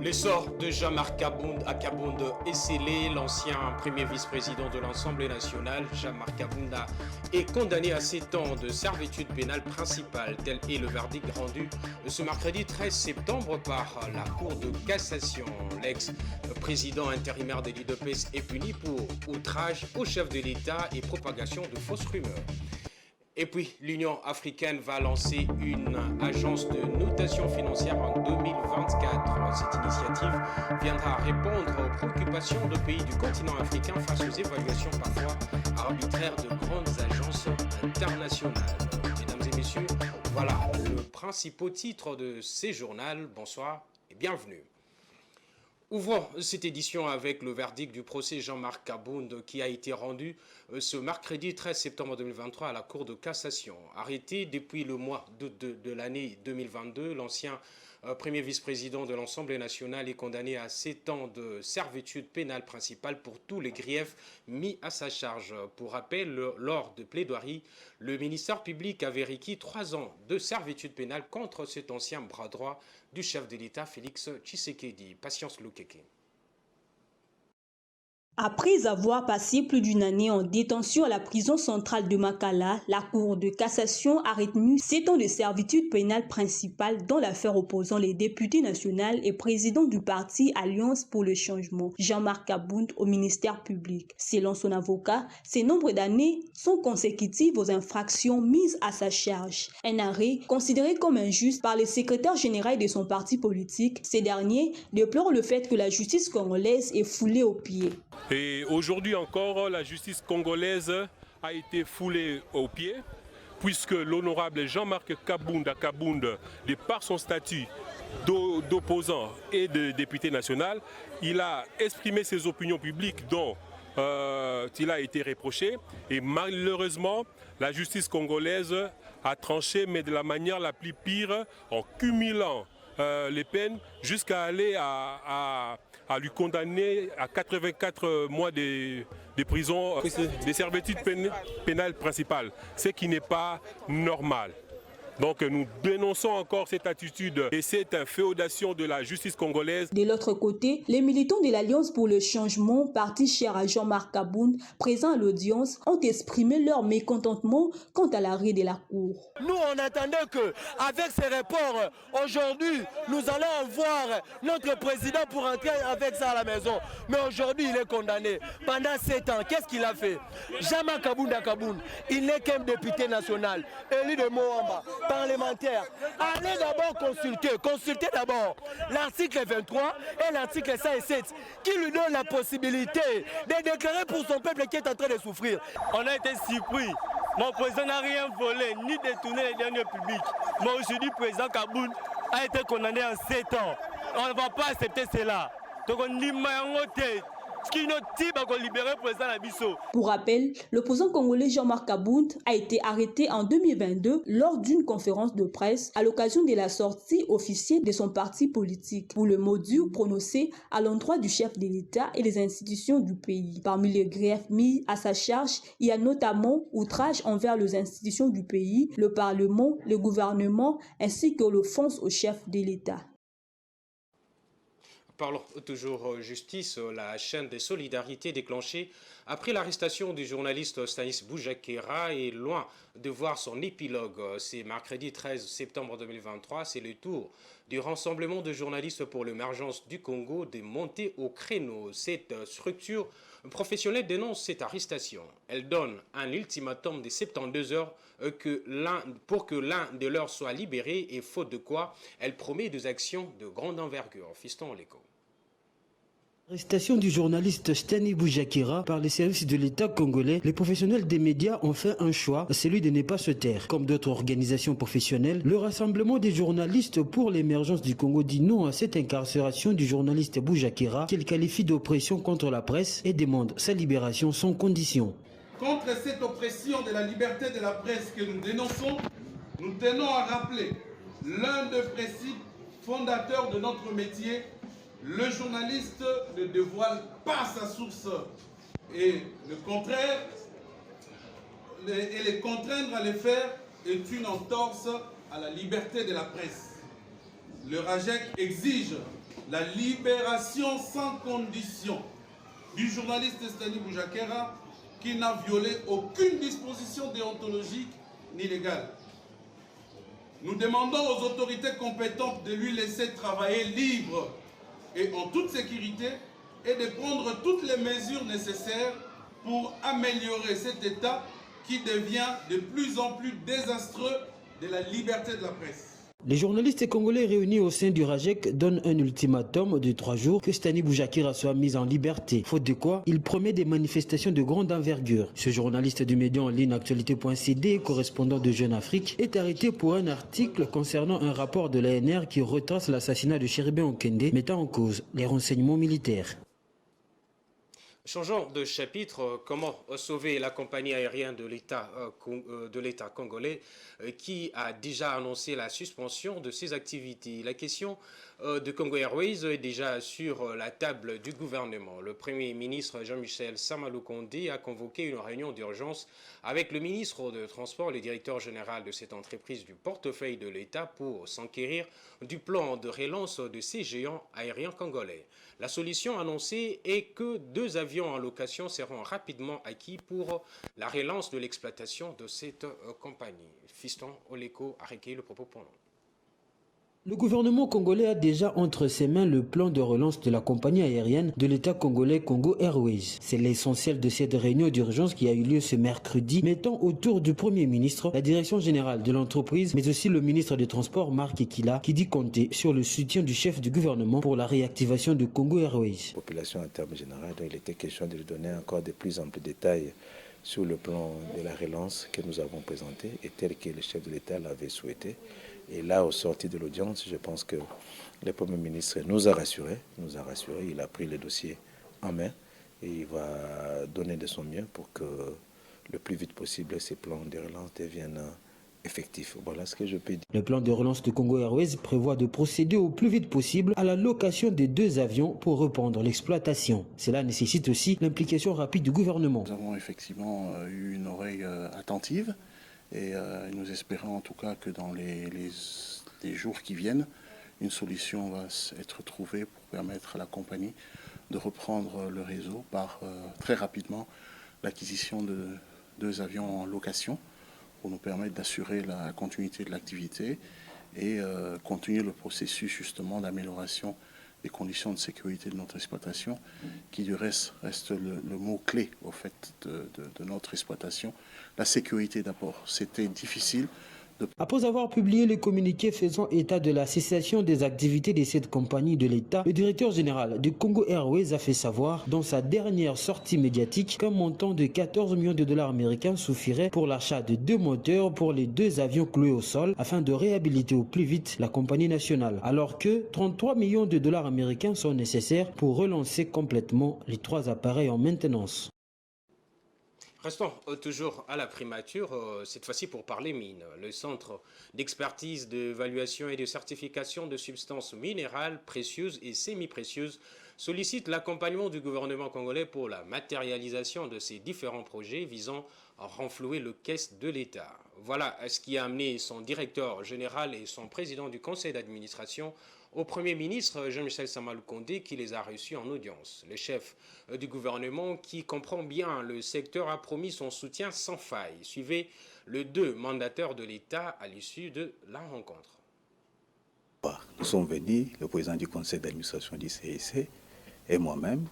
Le sort de Jean-Marc Kabunda est scellé. L'ancien premier vice-président de l'Assemblée nationale, Jean-Marc Kabunda, est condamné à 7 ans de servitude pénale principale. Tel est le verdict rendu ce mercredi 13 septembre par la Cour de cassation. L'ex-président intérimaire de l'UDPS est puni pour outrage au chef de l'État et propagation de fausses rumeurs. Et puis, l'Union africaine va lancer une agence de notation financière en 2024. Cette initiative viendra répondre aux préoccupations de pays du continent africain face aux évaluations parfois arbitraires de grandes agences internationales. Mesdames et messieurs, voilà le principal titre de ces journaux. Bonsoir et bienvenue. Ouvrons cette édition avec le verdict du procès Jean-Marc Kabunda qui a été rendu ce mercredi 13 septembre 2023 à la Cour de cassation. Arrêté depuis le mois d'août de l'année 2022, l'ancien premier vice-président de l'Assemblée nationale est condamné à 7 ans de servitude pénale principale pour tous les griefs mis à sa charge. Pour rappel, lors de plaidoirie, le ministère public avait requis 3 ans de servitude pénale contre cet ancien bras droit du chef de l'État Félix Tshisekedi. Patience Lukeke. Après avoir passé plus d'une année en détention à la prison centrale de Makala, la Cour de cassation a retenu 7 ans de servitude pénale principale dans l'affaire opposant les députés nationaux et président du parti Alliance pour le changement, Jean-Marc Kabunda, au ministère public. Selon son avocat, ces nombres d'années sont consécutives aux infractions mises à sa charge. Un arrêt considéré comme injuste par le secrétaire général de son parti politique. Ces derniers déplorent le fait que la justice congolaise est foulée aux pieds. Et aujourd'hui encore, la justice congolaise a été foulée aux pieds, puisque l'honorable Jean-Marc Kabunda, de par son statut d'opposant et de député national, il a exprimé ses opinions publiques dont il a été reproché. Et malheureusement, la justice congolaise a tranché, mais de la manière la plus pire, en cumulant les peines jusqu'à aller à lui condamner à 84 mois de prison, de servitude pénale principale, ce qui n'est pas normal. Donc nous dénonçons encore cette attitude et cette inféodation de la justice congolaise. De l'autre côté, les militants de l'Alliance pour le changement, parti cher à Jean-Marc Kabunda, présents à l'audience, ont exprimé leur mécontentement quant à l'arrêt de la Cour. Nous, on attendait qu'avec ces rapports, aujourd'hui, nous allons voir notre président pour entrer avec ça à la maison. Mais aujourd'hui, il est condamné. Pendant 7 ans, qu'est-ce qu'il a fait? Jean-Marc Kabunda, il n'est qu'un député national, élu de Moamba, parlementaire. Allez d'abord consulter d'abord l'article 23 et l'article 107 qui lui donne la possibilité de déclarer pour son peuple qui est en train de souffrir. On a été surpris. Mon président n'a rien volé ni détourné les derniers publics. Mais aujourd'hui, le président Kabunda a été condamné en 7 ans. On ne va pas accepter cela. Donc on dit Pour rappel, l'opposant congolais Jean-Marc Kabunda a été arrêté en 2022 lors d'une conférence de presse à l'occasion de la sortie officielle de son parti politique pour le mot dur prononcé à l'endroit du chef de l'État et des institutions du pays. Parmi les griefs mis à sa charge, il y a notamment outrage envers les institutions du pays, le Parlement, le gouvernement ainsi que l'offense au chef de l'État. Parlons toujours justice, la chaîne de solidarité déclenchée après l'arrestation du journaliste Stanis Boujakera est loin de voir son épilogue. C'est mercredi 13 septembre 2023, c'est le tour du rassemblement de journalistes pour l'émergence du Congo de monter au créneau. Cette structure professionnelle dénonce cette arrestation. Elle donne un ultimatum de 72 heures pour que l'un de leurs soit libéré et faute de quoi elle promet des actions de grande envergure. Fiston Léco. Arrestation du journaliste Stanis Boujakera par les services de l'État congolais, les professionnels des médias ont fait un choix, celui de ne pas se taire. Comme d'autres organisations professionnelles, le rassemblement des journalistes pour l'émergence du Congo dit non à cette incarcération du journaliste Boujakera qu'il qualifie d'oppression contre la presse et demande sa libération sans condition. Contre cette oppression de la liberté de la presse que nous dénonçons, nous tenons à rappeler l'un des principes fondateurs de notre métier. Le journaliste ne dévoile pas sa source et le contraire, et les contraindre à le faire est une entorse à la liberté de la presse. Le RAJEC exige la libération sans condition du journaliste Stani Boujakera qui n'a violé aucune disposition déontologique ni légale. Nous demandons aux autorités compétentes de lui laisser travailler libre et en toute sécurité et de prendre toutes les mesures nécessaires pour améliorer cet état qui devient de plus en plus désastreux de la liberté de la presse. Les journalistes congolais réunis au sein du RAJEC donnent un ultimatum de 3 jours que Stani Boujakera soit mis en liberté. Faute de quoi, il promet des manifestations de grande envergure. Ce journaliste du média en ligne actualité.cd, correspondant de Jeune Afrique, est arrêté pour un article concernant un rapport de l'ANR qui retrace l'assassinat de Chéribin Okende, mettant en cause les renseignements militaires. Changeons de chapitre, comment sauver la compagnie aérienne de l'État congolais qui a déjà annoncé la suspension de ses activités. La question de Congo Airways est déjà sur la table du gouvernement. Le Premier ministre Jean-Michel Samaloukonde a convoqué une réunion d'urgence avec le ministre des Transports, le directeur général de cette entreprise du portefeuille de l'État pour s'enquérir du plan de relance de ces géants aériens congolais. La solution annoncée est que 2 avions en location seront rapidement acquis pour la relance de l'exploitation de cette compagnie. Fiston Oleko a recueilli le propos pour nous. Le gouvernement congolais a déjà entre ses mains le plan de relance de la compagnie aérienne de l'État congolais Congo Airways. C'est l'essentiel de cette réunion d'urgence qui a eu lieu ce mercredi, mettant autour du Premier ministre, la direction générale de l'entreprise, mais aussi le ministre des Transports, Marc Ekila, qui dit compter sur le soutien du chef du gouvernement pour la réactivation de Congo Airways. Population en termes généraux, donc il était question de lui donner encore de plus amples détails sur le plan de la relance que nous avons présenté et tel que le chef de l'État l'avait souhaité. Et là, au sorti de l'audience, je pense que le Premier ministre nous a rassurés, il a pris le dossier en main et il va donner de son mieux pour que le plus vite possible ces plans de relance deviennent effectifs. Voilà ce que je peux dire. Le plan de relance de Congo Airways prévoit de procéder au plus vite possible à la location des 2 avions pour reprendre l'exploitation. Cela nécessite aussi l'implication rapide du gouvernement. Nous avons effectivement eu une oreille attentive. Et nous espérons en tout cas que dans les jours qui viennent, une solution va être trouvée pour permettre à la compagnie de reprendre le réseau par très rapidement l'acquisition de 2 avions en location pour nous permettre d'assurer la continuité de l'activité et continuer le processus justement d'amélioration des conditions de sécurité de notre exploitation, qui du reste le mot-clé au fait de notre exploitation. La sécurité d'abord, c'était difficile. Après avoir publié le communiqué faisant état de la cessation des activités de cette compagnie de l'État, le directeur général de Congo Airways a fait savoir dans sa dernière sortie médiatique qu'un montant de 14 millions de dollars américains suffirait pour l'achat de 2 moteurs pour les 2 avions cloués au sol afin de réhabiliter au plus vite la compagnie nationale, alors que 33 millions de dollars américains sont nécessaires pour relancer complètement les 3 appareils en maintenance. Restons toujours à la primature, cette fois-ci pour parler mines. Le Centre d'expertise, d'évaluation et de certification de substances minérales précieuses et semi-précieuses sollicite l'accompagnement du gouvernement congolais pour la matérialisation de ces différents projets visant à renflouer le caisse de l'État. Voilà ce qui a amené son directeur général et son président du conseil d'administration au Premier ministre Jean-Michel Samaloukonde qui les a reçus en audience. Le chef du gouvernement qui comprend bien le secteur a promis son soutien sans faille. Suivez les 2 mandataires de l'État à l'issue de la rencontre. Nous sommes venus, le président du conseil d'administration du CIC et moi-même,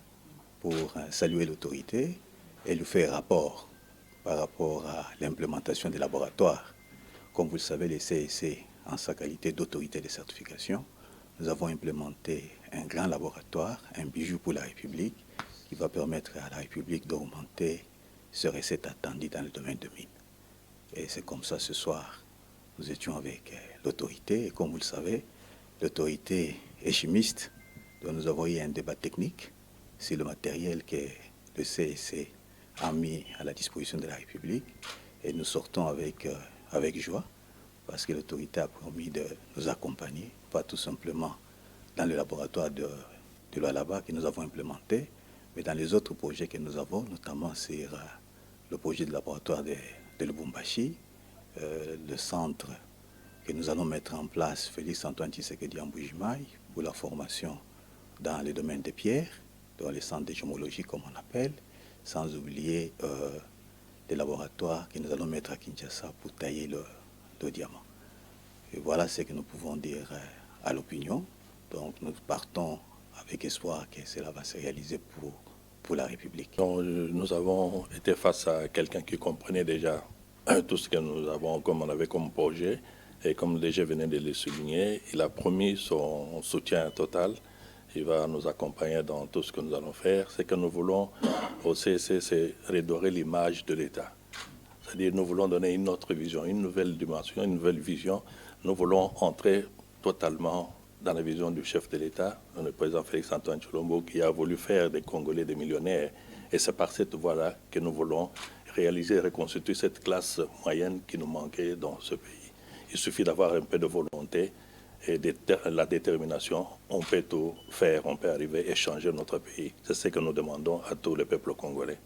pour saluer l'autorité et lui faire rapport par rapport à l'implémentation des laboratoires. Comme vous le savez, le CIC, en sa qualité d'autorité de certification, nous avons implémenté un grand laboratoire, un bijou pour la République, qui va permettre à la République d'augmenter ses recettes attendues dans le domaine de mines. Et c'est comme ça ce soir, nous étions avec l'autorité, et comme vous le savez, l'autorité est chimiste, donc nous avons eu un débat technique sur le matériel que le CIC a mis à la disposition de la République, et nous sortons avec joie, parce que l'autorité a promis de nous accompagner, pas tout simplement dans le laboratoire de Lualaba que nous avons implémenté, mais dans les autres projets que nous avons, notamment sur le projet de laboratoire de Lubumbashi, le centre que nous allons mettre en place, Félix Antoine Tshisekedi en Bujimaï, pour la formation dans le domaine des pierres, dans les centres de géomologie comme on appelle, sans oublier des laboratoires que nous allons mettre à Kinshasa pour tailler le diamant. Et voilà ce que nous pouvons dire à l'opinion. Donc nous partons avec espoir que cela va se réaliser pour la République. Donc, nous avons été face à quelqu'un qui comprenait déjà tout ce que nous avons, comme on avait comme projet. Et comme le DG venait de le souligner, il a promis son soutien total. Il va nous accompagner dans tout ce que nous allons faire. Ce que nous voulons au CEC, c'est redorer l'image de l'État. C'est-à-dire nous voulons donner une autre vision, une nouvelle dimension, une nouvelle vision. Nous voulons entrer totalement dans la vision du chef de l'État, le président Félix-Antoine Tshilombo, qui a voulu faire des Congolais des millionnaires. Et c'est par cette voie-là que nous voulons réaliser et reconstituer cette classe moyenne qui nous manquait dans ce pays. Il suffit d'avoir un peu de volonté et de la détermination. On peut tout faire, on peut arriver et changer notre pays. C'est ce que nous demandons à tous les peuples congolais.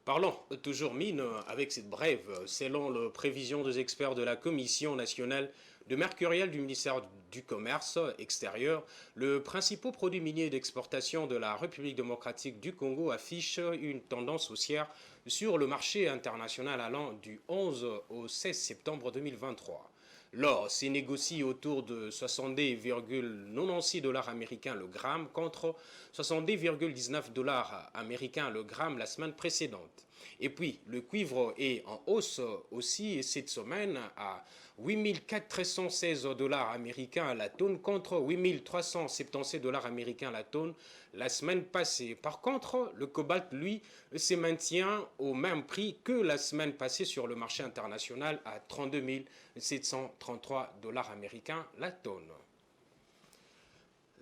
Parlons toujours mine avec cette brève. Selon les prévisions des experts de la Commission nationale de mercuriel du ministère du Commerce extérieur, le principal produit minier d'exportation de la République démocratique du Congo affiche une tendance haussière sur le marché international allant du 11 au 16 septembre 2023. L'or s'est négocié autour de 70,96 $ américains le gramme contre 70,19 $ américains le gramme la semaine précédente. Et puis, le cuivre est en hausse aussi cette semaine à 8 416 $ américains à la tonne contre 8 377 $ américains à la tonne la semaine passée. Par contre, le cobalt, lui, se maintient au même prix que la semaine passée sur le marché international à 32 733 $ américains la tonne.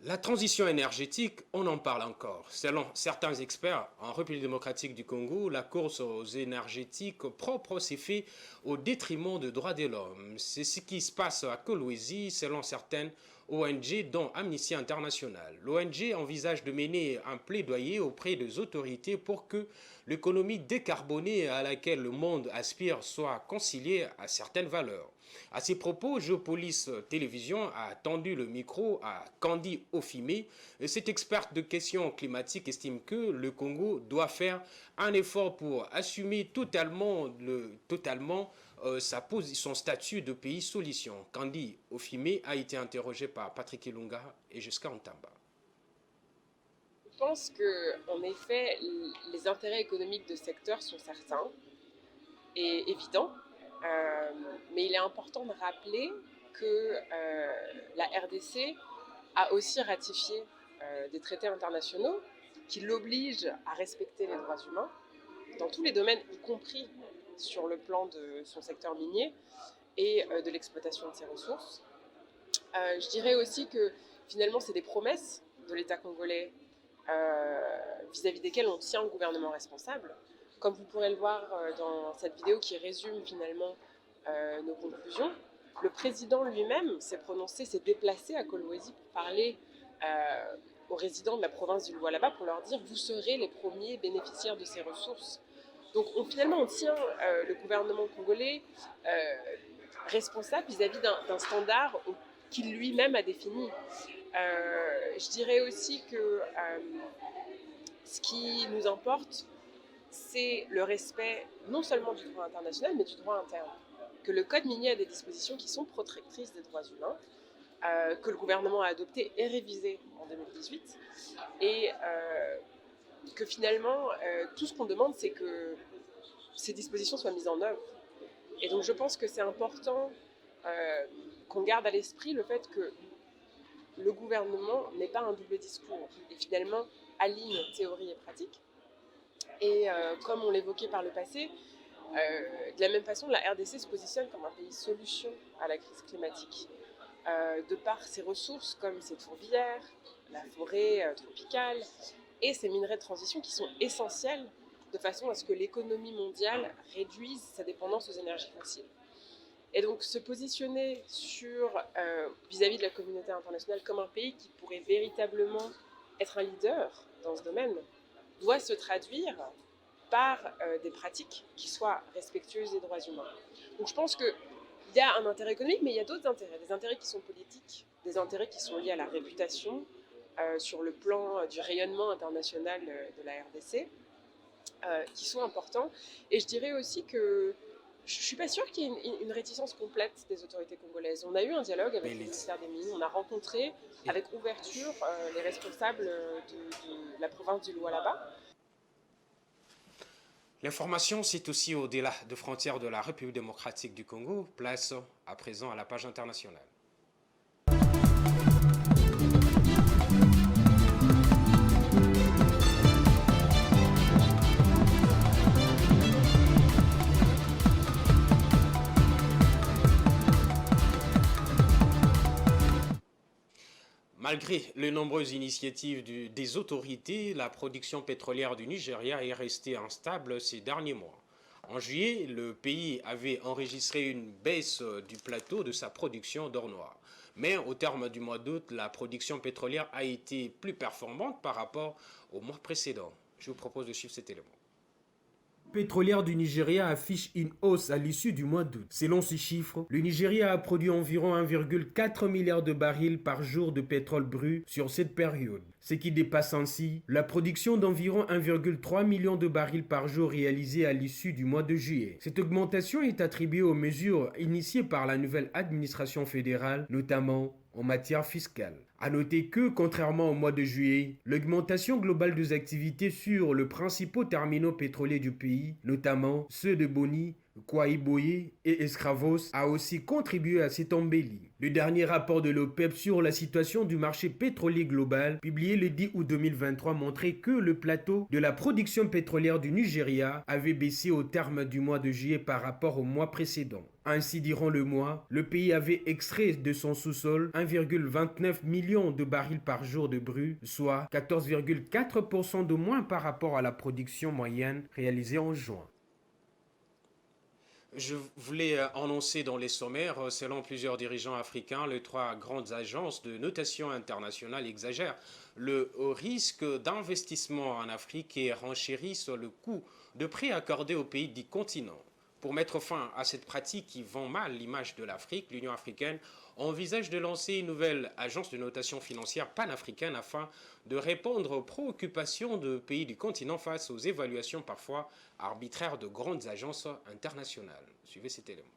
La transition énergétique, on en parle encore. Selon certains experts, en République démocratique du Congo, la course aux énergétiques propres s'est faite au détriment des droits de l'homme. C'est ce qui se passe à Kolwezi, selon certaines ONG, dont Amnesty International. L'ONG envisage de mener un plaidoyer auprès des autorités pour que l'économie décarbonée à laquelle le monde aspire soit conciliée à certaines valeurs. À ces propos, Geopolis Télévision a tendu le micro à Candy Ofimé. Cette experte de questions climatiques estime que le Congo doit faire un effort pour assumer totalement son statut de pays solution. Candy Ofimé a été interrogé par Patrick Ilunga et Jusqu'à Ntamba. Je pense qu'en effet, les intérêts économiques de ce secteur sont certains et évidents. Mais il est important de rappeler que la RDC a aussi ratifié des traités internationaux qui l'obligent à respecter les droits humains dans tous les domaines, y compris sur le plan de son secteur minier et de l'exploitation de ses ressources. Je dirais aussi que finalement c'est des promesses de l'État congolais vis-à-vis desquelles on tient le gouvernement responsable. Comme vous pourrez le voir dans cette vidéo qui résume finalement nos conclusions, le président lui-même s'est prononcé, s'est déplacé à Kolwezi pour parler aux résidents de la province du Lualaba pour leur dire « vous serez les premiers bénéficiaires de ces ressources ». Donc finalement on tient le gouvernement congolais responsable vis-à-vis d'un standard qu'il lui-même a défini. Je dirais aussi que ce qui nous importe, c'est le respect non seulement du droit international, mais du droit interne. Que le code minier a des dispositions qui sont protectrices des droits humains, que le gouvernement a adopté et révisé en 2018, et que finalement, tout ce qu'on demande, c'est que ces dispositions soient mises en œuvre. Et donc je pense que c'est important qu'on garde à l'esprit le fait que le gouvernement n'est pas un double discours, et finalement aligne théorie et pratique. Et comme on l'évoquait par le passé, de la même façon, la RDC se positionne comme un pays solution à la crise climatique, de par ses ressources comme ses tourbières, la forêt tropicale et ses minerais de transition qui sont essentiels de façon à ce que l'économie mondiale réduise sa dépendance aux énergies fossiles. Et donc se positionner vis-à-vis de la communauté internationale comme un pays qui pourrait véritablement être un leader dans ce domaine doit se traduire par des pratiques qui soient respectueuses des droits humains. Donc je pense qu'il y a un intérêt économique, mais il y a d'autres intérêts, des intérêts qui sont politiques, des intérêts qui sont liés à la réputation, sur le plan du rayonnement international de la RDC, qui sont importants. Et je dirais aussi que je ne suis pas sûre qu'il y ait une réticence complète des autorités congolaises. On a eu un dialogue avec le ministère des Mines, on a rencontré avec ouverture les responsables de la province du Lualaba. L'information, c'est aussi au-delà de frontières de la République démocratique du Congo. Place à présent à la page internationale. Malgré les nombreuses initiatives des autorités, la production pétrolière du Nigeria est restée instable ces derniers mois. En juillet, le pays avait enregistré une baisse du plateau de sa production d'or noir. Mais au terme du mois d'août, la production pétrolière a été plus performante par rapport au mois précédent. Je vous propose de suivre cet élément. Pétrolière du Nigeria affiche une hausse à l'issue du mois d'août. Selon ces chiffres, le Nigeria a produit environ 1,4 milliard de barils par jour de pétrole brut sur cette période, ce qui dépasse ainsi la production d'environ 1,3 million de barils par jour réalisée à l'issue du mois de juillet. Cette augmentation est attribuée aux mesures initiées par la nouvelle administration fédérale, notamment en matière fiscale. À noter que, contrairement au mois de juillet, l'augmentation globale des activités sur les principaux terminaux pétroliers du pays, notamment ceux de Boni, Kwaïboye et Escravos, a aussi contribué à cette embellie. Le dernier rapport de l'OPEP sur la situation du marché pétrolier global, publié le 10 août 2023, montrait que le plateau de la production pétrolière du Nigeria avait baissé au terme du mois de juillet par rapport au mois précédent. Ainsi, durant le mois, le pays avait extrait de son sous-sol 1,29 million de barils par jour de brut, soit 14,4% de moins par rapport à la production moyenne réalisée en juin. Je voulais annoncer dans les sommaires, selon plusieurs dirigeants africains, les trois grandes agences de notation internationale exagèrent le risque d'investissement en Afrique et renchérissent le coût de prêts accordés aux pays du continent. Pour mettre fin à cette pratique qui vend mal l'image de l'Afrique, l'Union africaine envisage de lancer une nouvelle agence de notation financière panafricaine afin de répondre aux préoccupations de pays du continent face aux évaluations parfois arbitraires de grandes agences internationales. Suivez cet élément.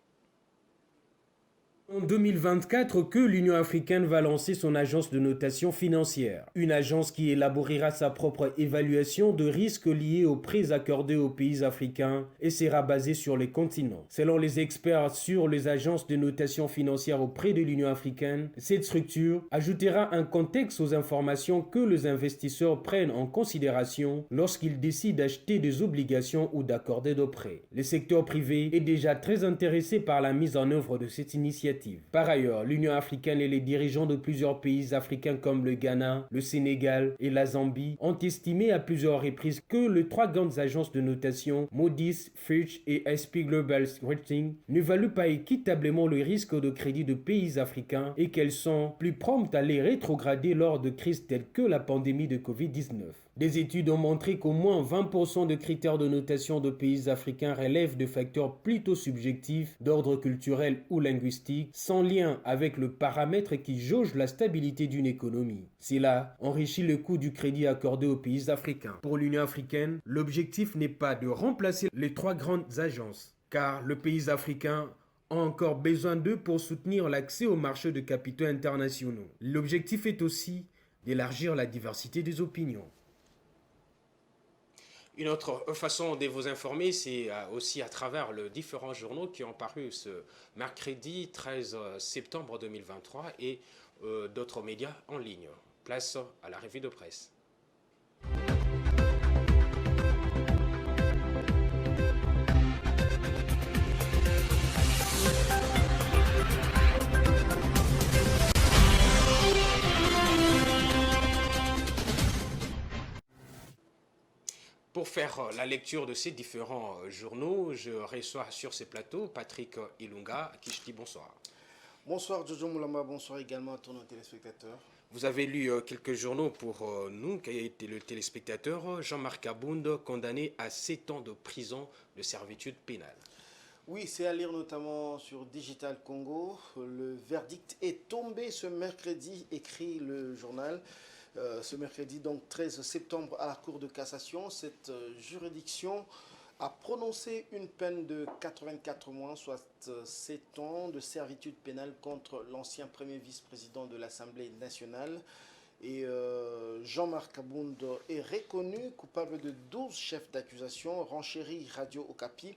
En 2024 que l'Union africaine va lancer son agence de notation financière. Une agence qui élaborera sa propre évaluation de risques liés aux prêts accordés aux pays africains et sera basée sur les continents. Selon les experts sur les agences de notation financière auprès de l'Union africaine, cette structure ajoutera un contexte aux informations que les investisseurs prennent en considération lorsqu'ils décident d'acheter des obligations ou d'accorder des prêts. Le secteur privé est déjà très intéressé par la mise en œuvre de cette initiative. Par ailleurs, l'Union africaine et les dirigeants de plusieurs pays africains comme le Ghana, le Sénégal et la Zambie ont estimé à plusieurs reprises que les trois grandes agences de notation, Moody's, Fitch et S&P Global Ratings, ne valuent pas équitablement le risque de crédit de pays africains et qu'elles sont plus promptes à les rétrograder lors de crises telles que la pandémie de Covid-19. Des études ont montré qu'au moins 20% de critères de notation de pays africains relèvent de facteurs plutôt subjectifs d'ordre culturel ou linguistique, sans lien avec le paramètre qui jauge la stabilité d'une économie. Cela enrichit le coût du crédit accordé aux pays africains. Pour l'Union africaine, l'objectif n'est pas de remplacer les trois grandes agences, car le pays africain ont encore besoin d'eux pour soutenir l'accès aux marchés de capitaux internationaux. L'objectif est aussi d'élargir la diversité des opinions. Une autre façon de vous informer, c'est aussi à travers les différents journaux qui ont paru ce mercredi 13 septembre 2023 et d'autres médias en ligne. Place à la revue de presse. Pour faire la lecture de ces différents journaux, je reçois sur ces plateaux Patrick Ilunga, à qui je dis bonsoir. Bonsoir Jojo Moulamba, bonsoir également à tous nos téléspectateurs. Vous avez lu quelques journaux pour nous, qui a été le téléspectateur Jean-Marc Kabound, condamné à 7 ans de prison de servitude pénale. Oui, c'est à lire notamment sur Digital Congo. Le verdict est tombé ce mercredi, écrit le journal. ce mercredi, donc 13 septembre, à la Cour de cassation. Cette juridiction a prononcé une peine de 84 mois, soit 7 ans de servitude pénale contre l'ancien premier vice-président de l'Assemblée nationale. Et Jean-Marc Kabound est reconnu coupable de 12 chefs d'accusation, renchérie Radio Okapi,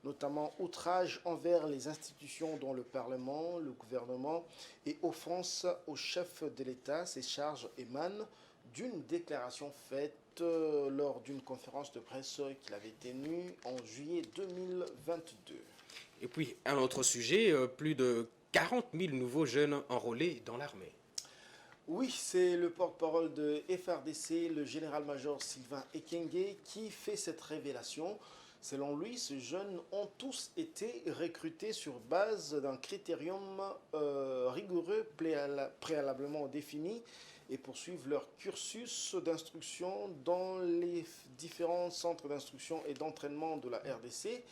notamment outrage envers les institutions dont le Parlement, le gouvernement et offense au chef de l'État. Ces charges émanent d'une déclaration faite lors d'une conférence de presse qu'il avait tenue en juillet 2022. Et puis, un autre sujet, plus de 40 000 nouveaux jeunes enrôlés dans l'armée. Oui, c'est le porte-parole de FRDC, le général-major Sylvain Ekenge, qui fait cette révélation. Selon lui, ces jeunes ont tous été recrutés sur base d'un critérium rigoureux préalablement défini et poursuivent leur cursus d'instruction dans les différents centres d'instruction et d'entraînement de la RDC.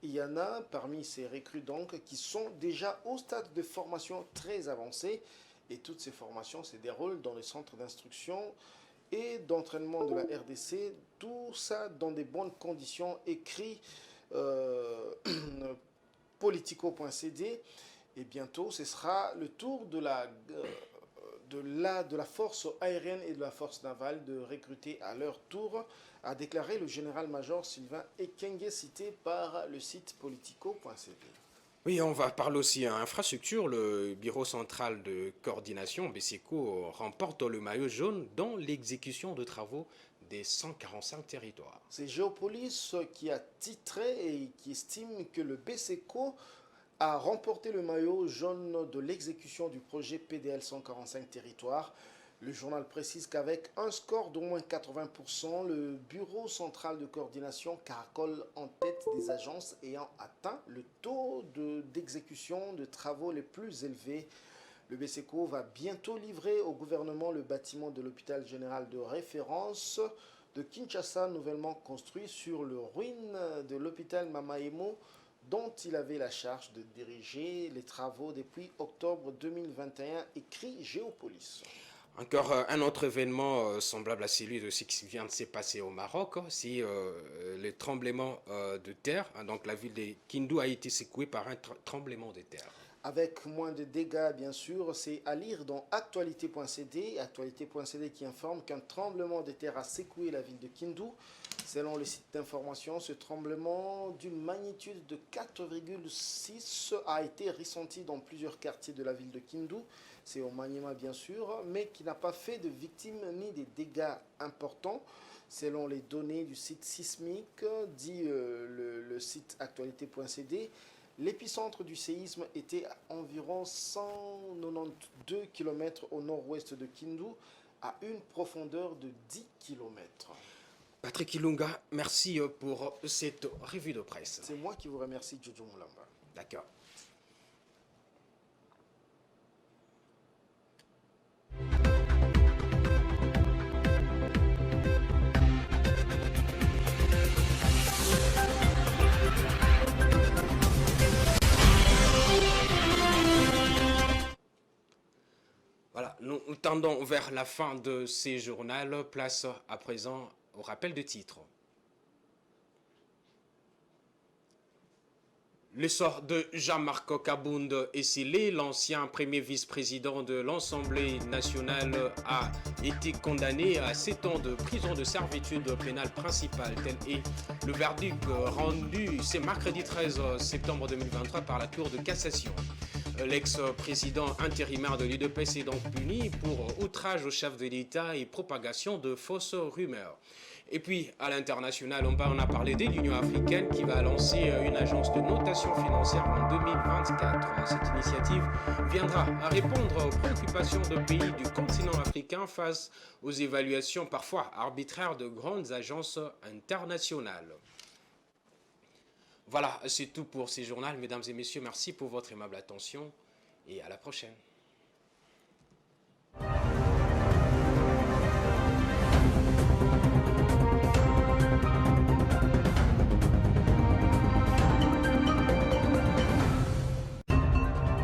Il y en a parmi ces recrues donc qui sont déjà au stade de formation très avancé et toutes ces formations se déroulent dans les centres d'instruction et d'entraînement de la RDC, tout ça dans des bonnes conditions, écrit politico.cd. Et bientôt, ce sera le tour de la force aérienne et de la force navale de recruter à leur tour, a déclaré le général-major Sylvain Ekenge, cité par le site politico.cd. Oui, on va parler aussi infrastructure. Le Bureau central de coordination, BCECO, remporte le maillot jaune dans l'exécution de travaux des 145 territoires. C'est Géopolis qui a titré et qui estime que le BCECO a remporté le maillot jaune de l'exécution du projet PDL 145 territoires. Le journal précise qu'avec un score d'au moins 80%, le Bureau central de coordination caracole en tête des agences ayant atteint le taux d'exécution de travaux les plus élevés. Le BCECO va bientôt livrer au gouvernement le bâtiment de l'hôpital général de référence de Kinshasa, nouvellement construit sur le ruine de l'hôpital Mamaemo, dont il avait la charge de diriger les travaux depuis octobre 2021, écrit Géopolis. Encore un autre événement semblable à celui de ce qui vient de se passer au Maroc, c'est le tremblement de terre. Donc la ville de Kindu a été secouée par un tremblement de terre. Avec moins de dégâts, bien sûr, c'est à lire dans actualité.cd, actualité.cd qui informe qu'un tremblement de terre a secoué la ville de Kindu. Selon le site d'information, ce tremblement d'une magnitude de 4,6 a été ressenti dans plusieurs quartiers de la ville de Kindu. C'est au Maniema, bien sûr, mais qui n'a pas fait de victimes ni des dégâts importants. Selon les données du site sismique, dit le site actualité.cd, l'épicentre du séisme était à environ 192 km au nord-ouest de Kindu, à une profondeur de 10 km. Patrick Ilunga, merci pour cette revue de presse. C'est moi qui vous remercie, Jojo Moulamba. D'accord. Voilà, nous tendons vers la fin de ces journaux. Place à présent au rappel de titres. Le sort de Jean-Marc Kabound est scellé. L'ancien premier vice-président de l'Assemblée nationale a été condamné à 7 ans de prison de servitude pénale principale. Tel est le verdict rendu ce mercredi 13 septembre 2023 par la Cour de cassation. L'ex-président intérimaire de l'UDPS est donc puni pour outrage au chef de l'État et propagation de fausses rumeurs. Et puis, à l'international, on a parlé de l'Union africaine qui va lancer une agence de notation financière en 2024. Cette initiative viendra à répondre aux préoccupations de pays du continent africain face aux évaluations parfois arbitraires de grandes agences internationales. Voilà, c'est tout pour ces journaux. Mesdames et messieurs, merci pour votre aimable attention et à la prochaine.